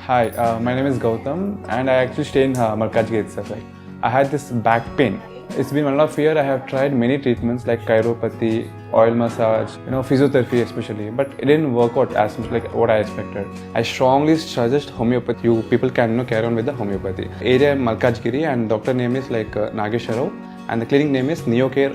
Hi, my name is Gautam and I actually stay in Malkajgiri itself. Like, I had this back pain. It's been 1.5 years. I have tried many treatments like chiropathy, oil massage, physiotherapy especially, but it didn't work out as much like what I expected. I strongly suggest homeopathy. You people can carry on with the homeopathy. Area Malkajgiri and doctor name is like Nageswara Rao and the clinic name is Neocare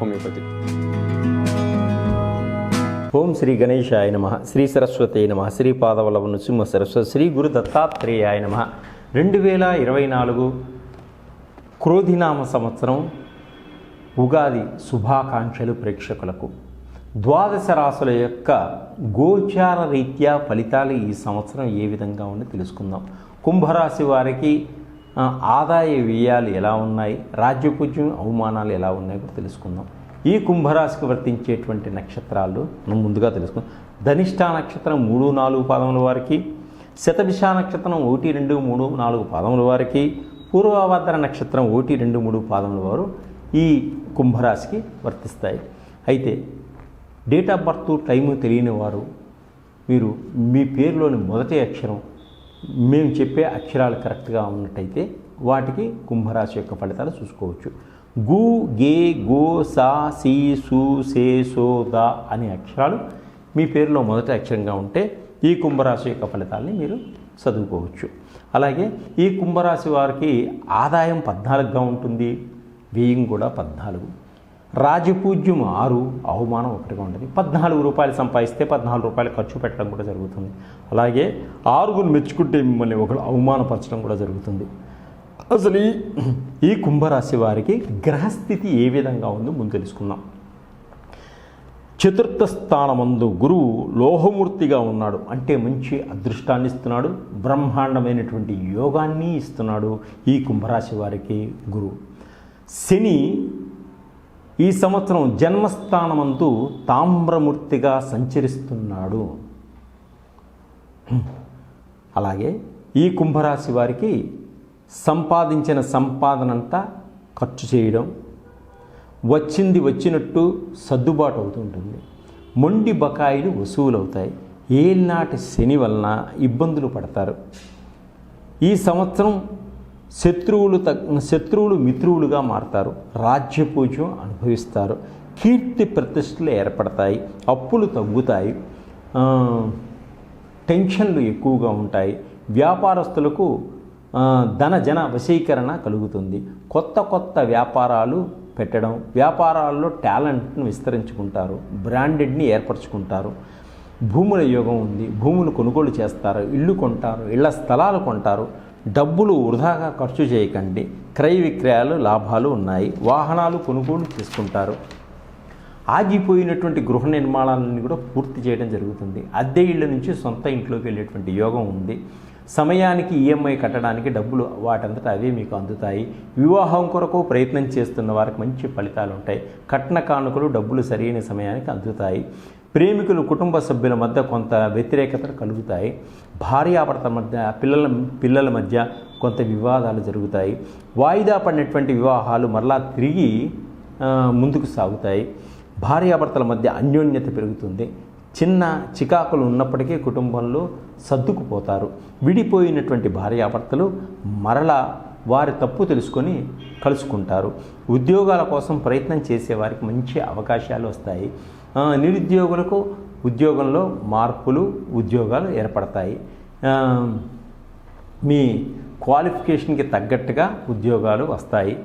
Homeopathy. ఓం శ్రీ గణేశాయ నమః, శ్రీ సరస్వతే నమః, శ్రీ పాదవల్లభ నృసింహ సరస్వతి, శ్రీ గురు దత్తాత్రేయాయ నమః. 2024 క్రోధినామ సంవత్సరం ఉగాది శుభాకాంక్షలు ప్రేక్షకులకు. ద్వాదశ రాశుల యొక్క గోచార రీత్యా ఫలితాలు ఈ సంవత్సరం ఏ విధంగా ఉందో తెలుసుకుందాం. కుంభరాశి వారికి ఆదాయ వ్యయాలు ఎలా ఉన్నాయి, రాజ్యపూజ్యం అవమానాలు ఎలా ఉన్నాయో కూడా తెలుసుకుందాం. ఈ కుంభరాశికి వర్తించేటువంటి నక్షత్రాలు మనం ముందుగా తెలుసుకుందాం. ధనిష్టా నక్షత్రం 3-4 పాదముల వారికి, శతభిష నక్షత్రం 1-2-3-4 పాదముల వారికి, పూర్వభద్ర నక్షత్రం 1-2-3 పాదముల వారు ఈ కుంభరాశికి వర్తిస్తాయి. అయితే డేట్ ఆఫ్ బర్త్ టైము తెలియని వారు మీరు మీ పేరులోని మొదటి అక్షరం మేము చెప్పే అక్షరాలు కరెక్ట్గా ఉన్నట్టయితే వాటికి కుంభరాశి యొక్క ఫలితాలు చూసుకోవచ్చు. గు, గే, గో, సా, సి, సు, సే, సో, దా అనే అక్షరాలు మీ పేరులో మొదటి అక్షరంగా ఉంటే ఈ కుంభరాశి యొక్క ఫలితాలని మీరు చదువుకోవచ్చు. అలాగే ఈ కుంభరాశి వారికి ఆదాయం 14గా ఉంటుంది, వ్యయం కూడా 14. రాజపూజ్యం 6, అవమానం 1గా ఉంటుంది. 14 రూపాయలు సంపాదిస్తే 14 రూపాయలు ఖర్చు పెట్టడం కూడా జరుగుతుంది. అలాగే 6 మెచ్చుకుంటే మిమ్మల్ని ఒకరు అవమానపరచడం కూడా జరుగుతుంది. అసలు ఈ కుంభరాశి వారికి గ్రహస్థితి ఏ విధంగా ఉందో ముందు తెలుసుకుందాం. చతుర్థ స్థానమందు గురువు లోహమూర్తిగా ఉన్నాడు, అంటే మంచి అదృష్టాన్ని ఇస్తున్నాడు, బ్రహ్మాండమైనటువంటి యోగాన్ని ఇస్తున్నాడు ఈ కుంభరాశి వారికి గురువు. శని ఈ సంవత్సరం జన్మస్థానమందు తామ్రమూర్తిగా సంచరిస్తున్నాడు. అలాగే ఈ కుంభరాశి వారికి సంపాదించిన సంపాదనంతా ఖర్చు చేయడం, వచ్చింది వచ్చినట్టు సర్దుబాటు అవుతుంటుంది, మొండి బకాయిలు వసూలవుతాయి, ఏనాటి శని వలన ఇబ్బందులు పడతారు. ఈ సంవత్సరం శత్రువులు మిత్రువులుగా మారతారు, రాజ్యపూజ్యం అనుభవిస్తారు, కీర్తి ప్రతిష్టలు ఏర్పడతాయి, అప్పులు తగ్గుతాయి, టెన్షన్లు ఎక్కువగా ఉంటాయి, వ్యాపారస్తులకు ధన వశీకరణ కలుగుతుంది, కొత్త వ్యాపారాలు పెట్టడం, వ్యాపారాల్లో టాలెంట్ను విస్తరించుకుంటారు, బ్రాండెడ్ని ఏర్పరచుకుంటారు, భూముల యోగం ఉంది, భూములు కొనుగోలు చేస్తారు, ఇళ్ళు కొంటారు, ఇళ్ల స్థలాలు కొంటారు, డబ్బులు వృధాగా ఖర్చు చేయకండి, క్రయ విక్రయాలు లాభాలు ఉన్నాయి, వాహనాలు కొనుగోలు చేసుకుంటారు, ఆగిపోయినటువంటి గృహ నిర్మాణాలన్నీ కూడా పూర్తి చేయడం జరుగుతుంది, అద్దె ఇళ్ళ నుంచి సొంత ఇంట్లోకి వెళ్ళేటువంటి యోగం ఉంది, సమయానికి ఈఎంఐ కట్టడానికి డబ్బులు వాటంతటా అవే మీకు అందుతాయి, వివాహం కొరకు ప్రయత్నం చేస్తున్న వారికి మంచి ఫలితాలు ఉంటాయి, కట్న కానుకలు డబ్బులు సరైన సమయానికి అందుతాయి, ప్రేమికులు కుటుంబ సభ్యుల మధ్య కొంత వ్యతిరేకతలు కలుగుతాయి, భార్యాభర్త మధ్య పిల్లల మధ్య కొంత వివాదాలు జరుగుతాయి, వాయిదా పడినటువంటి వివాహాలు మరలా తిరిగి ముందుకు సాగుతాయి, భార్యాభర్తల మధ్య అన్యోన్యత పెరుగుతుంది, చిన్న చికాకులు ఉన్నప్పటికీ కుటుంబంలో సర్దుకుపోతారు, విడిపోయినటువంటి భార్యాభర్తలు మరలా వారి తప్పు తెలుసుకొని కలుసుకుంటారు, ఉద్యోగాల కోసం ప్రయత్నం చేసేవారికి మంచి అవకాశాలు వస్తాయి, నిరుద్యోగులకు ఉద్యోగంలో మార్పులు ఉద్యోగాలు ఏర్పడతాయి, మీ క్వాలిఫికేషన్కి తగ్గట్టుగా ఉద్యోగాలు వస్తాయి,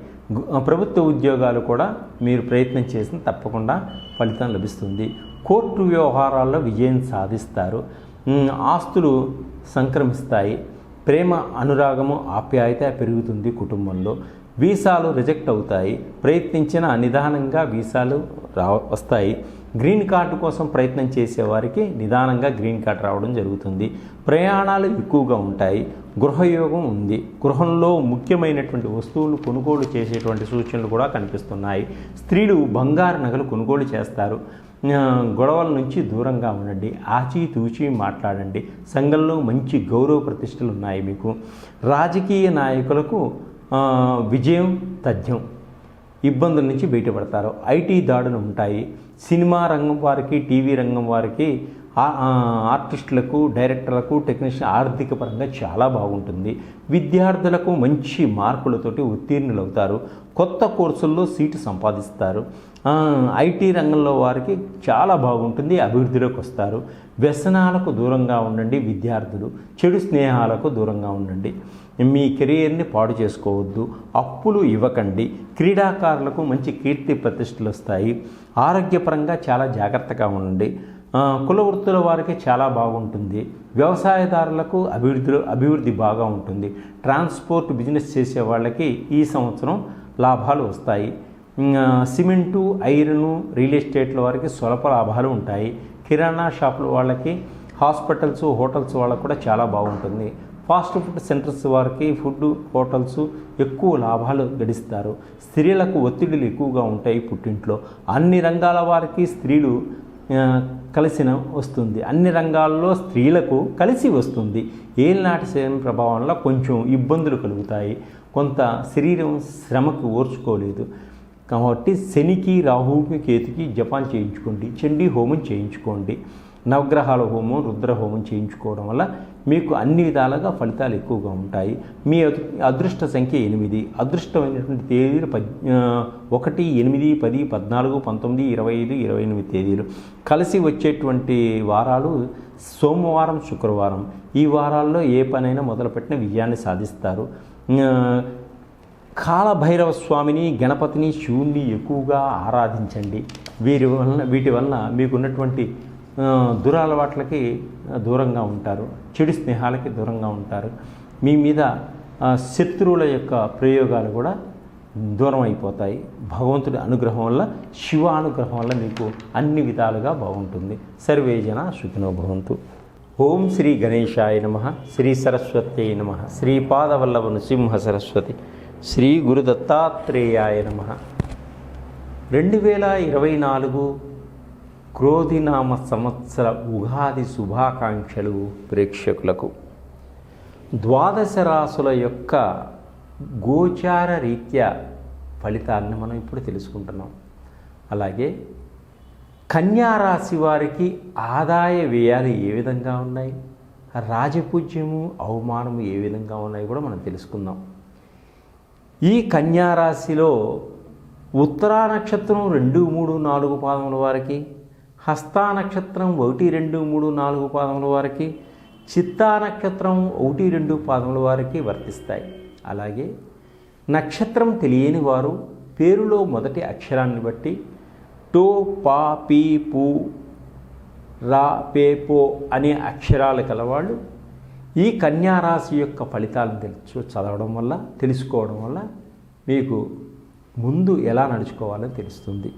ప్రభుత్వ ఉద్యోగాలు కూడా మీరు ప్రయత్నం చేసిన తప్పకుండా ఫలితం లభిస్తుంది, కోర్టు వ్యవహారాల్లో విజయం సాధిస్తారు, ఆస్తులు సంక్రమిస్తాయి, ప్రేమ అనురాగము ఆప్యాయత పెరుగుతుంది కుటుంబంలో, వీసాలు రిజెక్ట్ అవుతాయి, ప్రయత్నించిన నిదానంగా వీసాలు వస్తాయి, గ్రీన్ కార్డు కోసం ప్రయత్నం చేసేవారికి నిదానంగా గ్రీన్ కార్డు రావడం జరుగుతుంది, ప్రయాణాలు ఎక్కువగా ఉంటాయి, గృహయోగం ఉంది, గృహంలో ముఖ్యమైనటువంటి వస్తువులు కొనుగోలు చేసేటువంటి సూచనలు కూడా కనిపిస్తున్నాయి, స్త్రీలు బంగారు నగలు కొనుగోలు చేస్తారు, గొడవల నుంచి దూరంగా ఉండండి, ఆచితూచి మాట్లాడండి, సంఘంలో మంచి గౌరవ ప్రతిష్టలు ఉన్నాయి మీకు, రాజకీయ నాయకులకు విజయం తథ్యం, ఇబ్బందుల నుంచి బయటపడతారు, ఐటీ దాడులు ఉంటాయి, సినిమా రంగం వారికి టీవీ రంగం వారికి ఆర్టిస్టులకు, డైరెక్టర్లకు, టెక్నీషియన్ ఆర్థిక పరంగా చాలా బాగుంటుంది. విద్యార్థులకు మంచి మార్కులతోటి ఉత్తీర్ణులవుతారు. కొత్త కోర్సుల్లో సీటు సంపాదిస్తారు. ఐటీ రంగంలో వారికి చాలా బాగుంటుంది, అభివృద్ధిలోకి వస్తారు. వ్యసనాలకు దూరంగా ఉండండి విద్యార్థులు, చెడు స్నేహాలకు దూరంగా ఉండండి. మీ కెరీర్ని పాడు చేసుకోవద్దు, అప్పులు ఇవ్వకండి. క్రీడాకారులకు మంచి కీర్తి ప్రతిష్టలు వస్తాయి. ఆరోగ్యపరంగా చాలా జాగ్రత్తగా ఉండండి. కుల వృత్తుల వారికి చాలా బాగుంటుంది. వ్యవసాయదారులకు అభివృద్ధి బాగా ఉంటుంది. ట్రాన్స్పోర్ట్ బిజినెస్ చేసే వాళ్ళకి ఈ సంవత్సరం లాభాలు వస్తాయి. సిమెంటు, ఐరను, రియల్ ఎస్టేట్ల వారికి స్వల్ప లాభాలు ఉంటాయి. కిరాణా షాపుల వాళ్ళకి, హాస్పిటల్స్, హోటల్స్ వాళ్ళకి కూడా చాలా బాగుంటుంది. ఫాస్ట్ ఫుడ్ సెంటర్స్ వారికి, ఫుడ్ హోటల్స్ ఎక్కువ లాభాలు గడిస్తారు. స్త్రీలకు ఒత్తిడులు ఎక్కువగా ఉంటాయి పుట్టింట్లో. అన్ని రంగాల వారికి స్త్రీలు కలిసిన వస్తుంది. అన్ని రంగాల్లో స్త్రీలకు కలిసి వస్తుంది. ఏలినాటి శని ప్రభావం వల్ల కొంచెం ఇబ్బందులు కలుగుతాయి. కొంత శరీరం శ్రమకు ఓర్చుకోలేదు కాబట్టి శనికి, రాహువుకి, కేతుకి జపాన్ చేయించుకోండి. చండీ హోమం చేయించుకోండి. నవగ్రహాల హోమం, రుద్ర హోమం చేయించుకోవడం వల్ల మీకు అన్ని విధాలుగా ఫలితాలు ఎక్కువగా ఉంటాయి. మీ అదృష్ట సంఖ్య 8. అదృష్టమైనటువంటి తేదీలు 1, 8, 10, 14, 19, 25, 28 తేదీలు. కలిసి వచ్చేటువంటి వారాలు సోమవారం, శుక్రవారం. ఈ వారాల్లో ఏ పనైనా మొదలుపెట్టిన విజయాన్ని సాధిస్తారు. కాలభైరవ స్వామిని, గణపతిని, శివుణ్ణి ఎక్కువగా ఆరాధించండి. వీటి వలన మీకున్నటువంటి దురలవాట్లకి దూరంగా ఉంటారు. చెడు స్నేహాలకి దూరంగా ఉంటారు. మీ మీద శత్రువుల యొక్క ప్రయోగాలు కూడా దూరం అయిపోతాయి. భగవంతుడి అనుగ్రహం వల్ల, శివ అనుగ్రహం వల్ల మీకు అన్ని విధాలుగా బాగుంటుంది. సర్వేజన సుఖినో భవంతు. ఓం శ్రీ గణేశాయ నమః. శ్రీ సరస్వత్యై నమః. శ్రీపాదవల్లభ నృసింహ సరస్వతి, శ్రీ గురు దత్తాత్రేయాయ నమః. 2024 క్రోధినామ సంవత్సర ఉగాది శుభాకాంక్షలు ప్రేక్షకులకు. ద్వాదశ రాశుల యొక్క గోచార రీత్యా ఫలితాలను మనం ఇప్పుడు తెలుసుకుంటున్నాం. అలాగే కన్యా రాశి వారికి ఆదాయ వ్యయాలు ఏ విధంగా ఉన్నాయి, రాజపూజ్యము, అవమానము ఏ విధంగా ఉన్నాయి కూడా మనం తెలుసుకుందాం. ఈ కన్యా రాశిలో ఉత్తరా నక్షత్రం 2, 3, 4 పాదముల వారికి, హస్తా నక్షత్రం 1, 2, 3, 4 పాదముల వారికి, చిత్తా నక్షత్రం 1, 2 పాదముల వారికి వర్తిస్తాయి. అలాగే నక్షత్రం తెలియని వారు పేరులో మొదటి అక్షరాన్ని బట్టి టో, పా, పీ, పు, రా, పే, పో అనే అక్షరాలు కలవాళ్ళు ఈ కన్యా రాశి యొక్క ఫలితాలను చదవడం వల్ల, తెలుసుకోవడం వల్ల మీకు ముందు ఎలా నడుచుకోవాలో తెలుస్తుంది.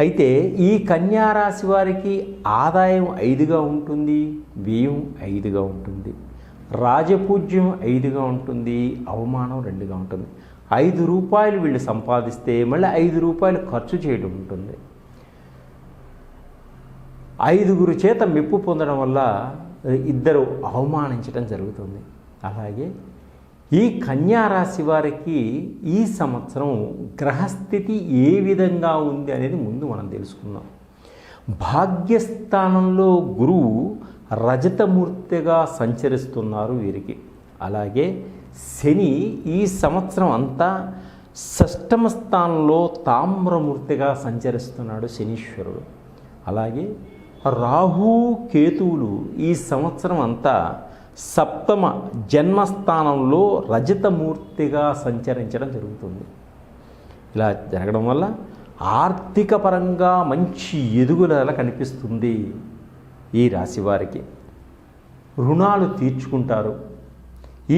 అయితే ఈ కన్యా రాశి వారికి ఆదాయం 5గా ఉంటుంది, వ్యయం 5గా ఉంటుంది, రాజపూజ్యం 5గా ఉంటుంది, అవమానం 2గా ఉంటుంది. 5 రూపాయలు వీళ్ళు సంపాదిస్తే మళ్ళీ 5 రూపాయలు ఖర్చు చేయడం ఉంటుంది. 5గురు చేత మెప్పు పొందడం వల్ల 2 అవమానించడం జరుగుతుంది. అలాగే ఈ కన్యా రాశి వారికి ఈ సంవత్సరం గ్రహస్థితి ఏ విధంగా ఉంది అనేది ముందు మనం తెలుసుకుందాం. భాగ్యస్థానంలో గురువు రజతమూర్తిగా సంచరిస్తున్నారు వీరికి. అలాగే శని ఈ సంవత్సరం అంతా షష్టమ స్థానంలో తామ్రమూర్తిగా సంచరిస్తున్నాడు శనీశ్వరుడు. అలాగే రాహు, కేతువులు ఈ సంవత్సరం అంతా సప్తమ జన్మస్థానంలో రజతమూర్తిగా సంచరించడం జరుగుతుంది. ఇలా జరగడం వల్ల ఆర్థిక పరంగా మంచి ఎదుగుదల కనిపిస్తుంది. ఈ రాశి వారికి రుణాలు తీర్చుకుంటారు.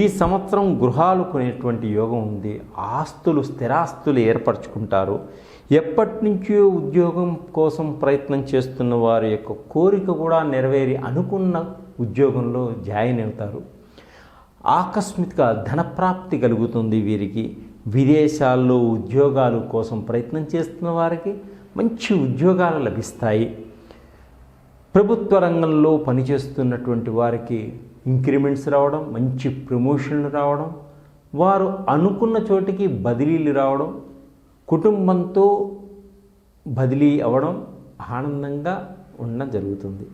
ఈ సంవత్సరం గృహాలు కొనేటువంటి యోగం ఉంది. ఆస్తులు, స్థిరాస్తులు ఏర్పరచుకుంటారు. ఎప్పటి నుంచో ఉద్యోగం కోసం ప్రయత్నం చేస్తున్న వారి యొక్క కోరిక కూడా నెరవేరి అనుకున్న ఉద్యోగంలో జాయిన్ అవుతారు. ఆకస్మిక ధనప్రాప్తి కలుగుతుంది వీరికి. విదేశాల్లో ఉద్యోగాల కోసం ప్రయత్నం చేస్తున్న వారికి మంచి ఉద్యోగాలు లభిస్తాయి. ప్రభుత్వ రంగంలో పనిచేస్తున్నటువంటి వారికి ఇంక్రిమెంట్స్ రావడం, మంచి ప్రమోషన్లు రావడం, వారు అనుకున్న చోటికి బదిలీలు రావడం, కుటుంబంతో బదిలీ అవ్వడం, ఆనందంగా ఉండడం జరుగుతుంది.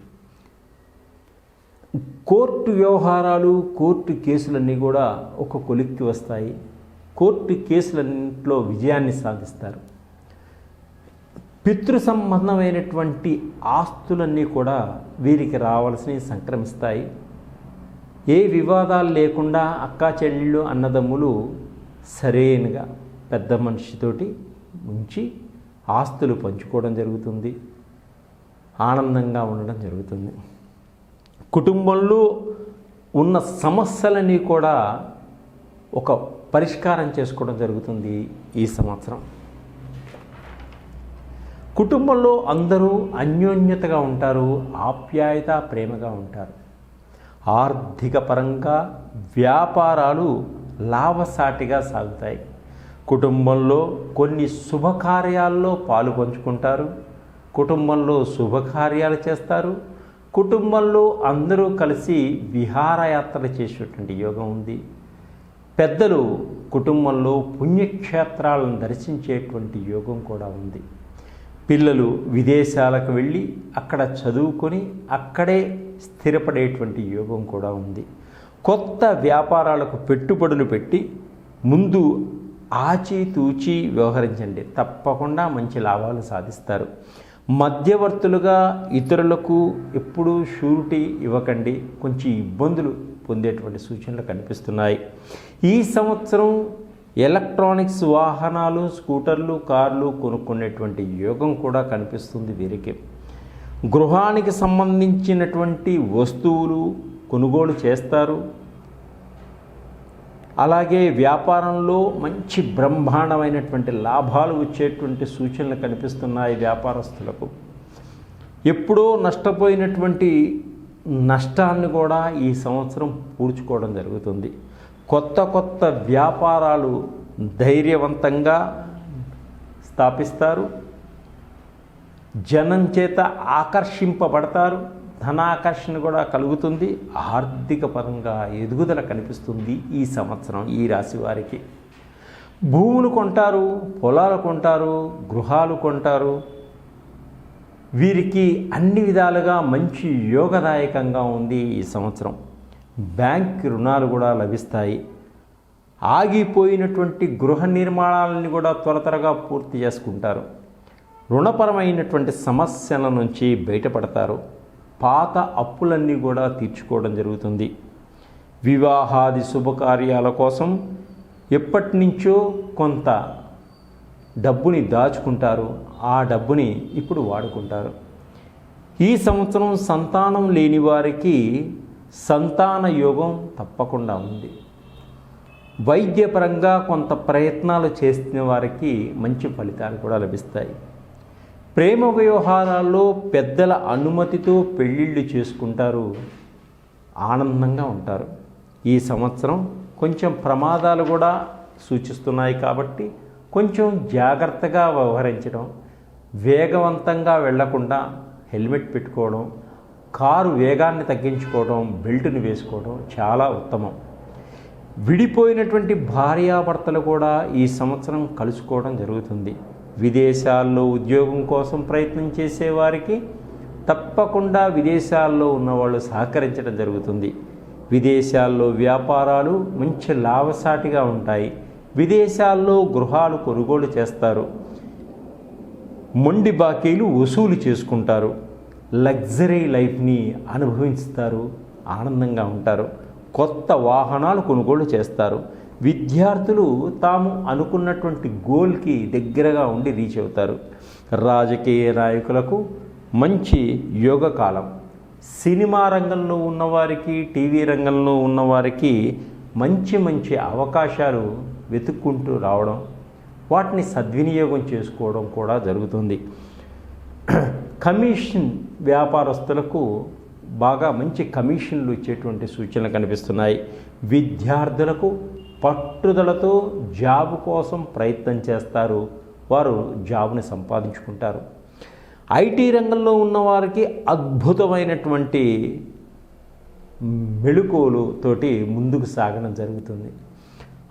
కోర్టు వ్యవహారాలు, కోర్టు కేసులన్నీ కూడా ఒక కొలిక్కి వస్తాయి. కోర్టు కేసులన్నింటిలో విజయాన్ని సాధిస్తారు. పితృ సంబంధమైనటువంటి ఆస్తులన్నీ కూడా వీరికి రావాల్సినవి సంక్రమిస్తాయి. ఏ వివాదాలు లేకుండా అక్కా చెల్లెళ్ళు అన్నదమ్ములు సరైనగా పెద్ద మనిషితోటి ఉంచి ఆస్తులు పంచుకోవడం జరుగుతుంది. ఆనందంగా ఉండడం జరుగుతుంది. కుటుంబంలో ఉన్న సమస్యలన్నీ కూడా ఒక పరిష్కారం చేసుకోవడం జరుగుతుంది ఈ సంవత్సరం. కుటుంబంలో అందరూ అన్యోన్యతగా ఉంటారు, ఆప్యాయత, ప్రేమగా ఉంటారు. ఆర్థిక పరంగా వ్యాపారాలు లాభసాటిగా సాగుతాయి. కుటుంబంలో కొన్ని శుభకార్యాల్లో పాలు పంచుకుంటారు. కుటుంబంలో శుభకార్యాలు చేస్తారు. కుటుంబంలో అందరూ కలిసి విహారయాత్రలు చేసేటువంటి యోగం ఉంది. పెద్దలు కుటుంబంలో పుణ్యక్షేత్రాలను దర్శించేటువంటి యోగం కూడా ఉంది. పిల్లలు విదేశాలకు వెళ్ళి అక్కడ చదువుకొని అక్కడే స్థిరపడేటువంటి యోగం కూడా ఉంది. కొత్త వ్యాపారాలకు పెట్టుబడులు పెట్టి ముందు ఆచితూచి వ్యవహరించండి, తప్పకుండా మంచి లాభాలు సాధిస్తారు. మధ్యవర్తులుగా ఇతరులకు ఎప్పుడూ షూరిటీ ఇవ్వకండి, కొంచెం ఇబ్బందులు పొందేటువంటి సూచనలు కనిపిస్తున్నాయి. ఈ సంవత్సరం ఎలక్ట్రానిక్స్ వాహనాలు, స్కూటర్లు, కార్లు కొనుక్కునేటువంటి యోగం కూడా కనిపిస్తుంది వీరికి. గృహానికి సంబంధించినటువంటి వస్తువులు కొనుగోలు చేస్తారు. అలాగే వ్యాపారంలో మంచి బ్రహ్మాండమైనటువంటి లాభాలు వచ్చేటువంటి సూచనలు కనిపిస్తున్నాయి వ్యాపారస్తులకు. ఎప్పుడో నష్టపోయినటువంటి నష్టాన్ని కూడా ఈ సంవత్సరం పూడ్చుకోవడం జరుగుతుంది. కొత్త కొత్త వ్యాపారాలు ధైర్యవంతంగా స్థాపిస్తారు. జనం చేత ఆకర్షింపబడతారు. ధనాకర్షణ కూడా కలుగుతుంది. ఆర్థిక పరంగా ఎదుగుదల కనిపిస్తుంది ఈ సంవత్సరం ఈ రాశి వారికి. భూములు కొంటారు, పొలాలు కొంటారు, గృహాలు కొంటారు. వీరికి అన్ని విధాలుగా మంచి యోగదాయకంగా ఉంది ఈ సంవత్సరం. బ్యాంక్ రుణాలు కూడా లభిస్తాయి. ఆగిపోయినటువంటి గృహ నిర్మాణాలని కూడా త్వరగా పూర్తి చేసుకుంటారు. రుణపరమైనటువంటి సమస్యల నుంచి బయటపడతారు. పాత అప్పులన్నీ కూడా తీర్చుకోవడం జరుగుతుంది. వివాహాది శుభకార్యాల కోసం ఎప్పటి నుంచో కొంత డబ్బుని దాచుకుంటారు. ఆ డబ్బుని ఇప్పుడు వాడుకుంటారు. ఈ సంవత్సరం సంతానం లేని వారికి సంతాన యోగం తప్పకుండా ఉంది. వైద్యపరంగా కొంత ప్రయత్నాలు చేసిన వారికి మంచి ఫలితాలు కూడా లభిస్తాయి. ప్రేమ వ్యవహారాల్లో పెద్దల అనుమతితో పెళ్ళిళ్ళు చేసుకుంటారు. ఆనందంగా ఉంటారు. ఈ సంవత్సరం కొంచెం ప్రమాదాలు కూడా సూచిస్తున్నాయి కాబట్టి కొంచెం జాగ్రత్తగా వ్యవహరించడం, వేగవంతంగా వెళ్లకుండా హెల్మెట్ పెట్టుకోవడం, కారు వేగాన్ని తగ్గించుకోవడం, బెల్ట్ని వేసుకోవడం చాలా ఉత్తమం. విడిపోయినటువంటి భార్యాభర్తలు కూడా ఈ సంవత్సరం కలుసుకోవడం జరుగుతుంది. విదేశాల్లో ఉద్యోగం కోసం ప్రయత్నం చేసేవారికి తప్పకుండా విదేశాల్లో ఉన్నవాళ్ళు సహకరించడం జరుగుతుంది. విదేశాల్లో వ్యాపారాలు మంచి లాభసాటిగా ఉంటాయి. విదేశాల్లో గృహాలు కొనుగోలు చేస్తారు. మొండి బాకీలు వసూలు చేసుకుంటారు. లగ్జరీ లైఫ్ని అనుభవిస్తారు. ఆనందంగా ఉంటారు. కొత్త వాహనాలు కొనుగోలు చేస్తారు. విద్యార్థులు తాము అనుకున్నటువంటి గోల్కి దగ్గరగా ఉండి రీచ్ అవుతారు. రాజకీయ నాయకులకు మంచి యోగకాలం. సినిమా రంగంలో ఉన్నవారికి, టీవీ రంగంలో ఉన్నవారికి మంచి మంచి అవకాశాలు వెతుక్కుంటూ రావడం, వాటిని సద్వినియోగం చేసుకోవడం కూడా జరుగుతుంది. కమిషన్ వ్యాపారస్తులకు బాగా మంచి కమిషన్లు ఇచ్చేటువంటి సూచనలు కనిపిస్తున్నాయి. విద్యార్థులకు పట్టుదలతో జాబ్ కోసం ప్రయత్నం చేస్తారు. వారు జాబ్ని సంపాదించుకుంటారు. ఐటీ రంగంలో ఉన్నవారికి అద్భుతమైనటువంటి మెళుకువలతోటి ముందుకు సాగడం జరుగుతుంది.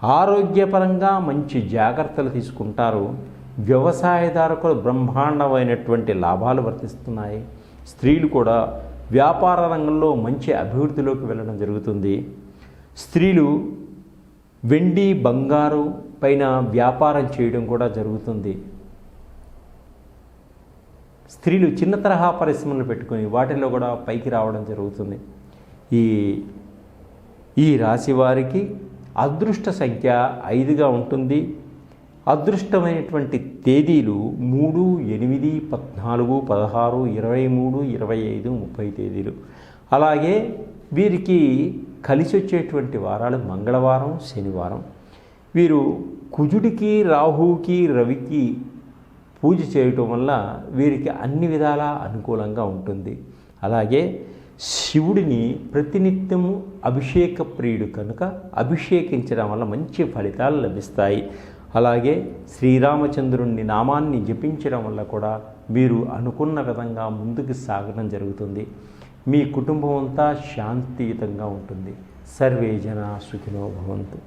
ఆరోగ్యపరంగా మంచి జాగ్రత్తలు తీసుకుంటారు. వ్యవసాయదారులకు బ్రహ్మాండమైనటువంటి లాభాలు వర్తిస్తున్నాయి. స్త్రీలు కూడా వ్యాపార రంగంలో మంచి అభివృద్ధిలోకి వెళ్ళడం జరుగుతుంది. స్త్రీలు వెండి బంగారు పైన వ్యాపారం చేయడం కూడా జరుగుతుంది. స్త్రీలు చిన్న తరహా పరిశ్రమలు పెట్టుకొని వాటిల్లో కూడా పైకి రావడం జరుగుతుంది. ఈ రాశి వారికి అదృష్ట సంఖ్య 5గా ఉంటుంది. అదృష్టమైనటువంటి తేదీలు 3, 8, 14, 16, 23, 25, 30 తేదీలు. అలాగే వీరికి కలిసి వచ్చేటువంటి వారాలు మంగళవారం, శనివారం. వీరు కుజుడికి, రాహువుకి, రవికి పూజ చేయటం వల్ల వీరికి అన్ని విధాలా అనుకూలంగా ఉంటుంది. అలాగే శివుడిని ప్రతినిత్యము అభిషేక ప్రియుడు కనుక అభిషేకించడం వల్ల మంచి ఫలితాలు లభిస్తాయి. అలాగే శ్రీరామచంద్రుని నామాన్ని జపించడం వల్ల కూడా మీరు అనుకున్న విధంగా ముందుకు సాగడం జరుగుతుంది. మీ కుటుంబం అంతా శాంతియుతంగా ఉంటుంది. సర్వే జనా సుఖినో భవంతు.